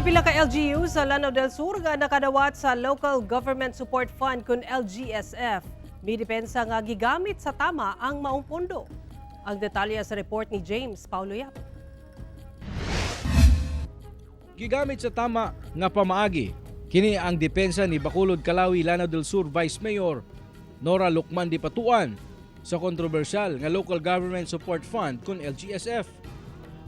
Pipila ka LGU sa Lanao del Sur nga nakadawat sa Local Government Support Fund kun LGSF. May depensa nga gigamit sa tama ang maong pondo. Ang detalye sa report ni James Paulo Yap. Gigamit sa tama nga pamaagi. Kini ang depensa ni Bacolod Kalawi Lanao del Sur Vice Mayor Nora Lucman Dipatuan sa kontrobersyal nga Local Government Support Fund kun LGSF.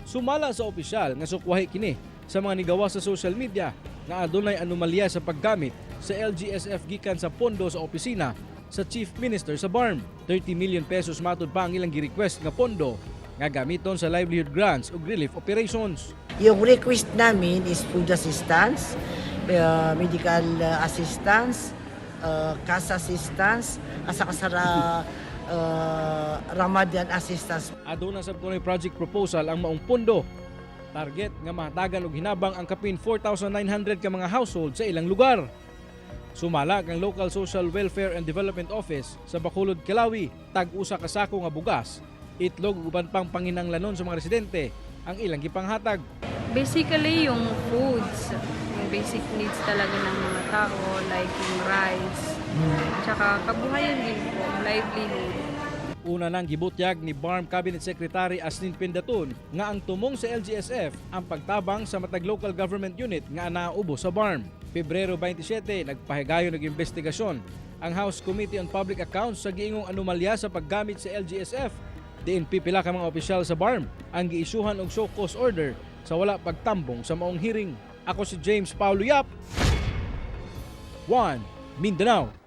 Sumala sa opisyal nga sukwahi kini sa mga nigawa sa social media nga adunay anomalya sa paggamit sa LGSF gikan sa pondo sa opisina sa Chief Minister sa BARMM. 30 million pesos matud pa ang ilang gi-request nga pondo nga gamiton sa livelihood grants ug relief operations. Yung request namin is food assistance, medical assistance, cash assistance, asa kasara Ramadan assistance. Aduna sab kunoy project proposal ang maong pondo. Target nga mahatagan og hinabang ang kapin 4,900 ka mga household sa ilang lugar. Sumala ang Local Social Welfare and Development Office sa Bacolod Kalawi, tag-usa ka sako nga bugas, itlog ug uban pang panginanglanon sa mga residente ang ilang gipanghatag. Basically yung foods, yung basic needs talaga ng mga tao like yung rice, tsaka kabuhayan din po, livelihood. Una nang gibutyag ni BARMM Cabinet Secretary Asnin Pindatun nga ang tumong sa LGSF ang pagtabang sa matag local government unit nga naubo sa BARMM. Pebrero 27, nagpahigayon ng investigasyon ang House Committee on Public Accounts sa giingong anomalya sa paggamit sa LGSF. Diin pipila ka mga opisyal sa BARMM ang giisuhan og show cause order sa wala pagtambong sa maong hearing. Ako si James Paulo Yap, 1 Mindanao.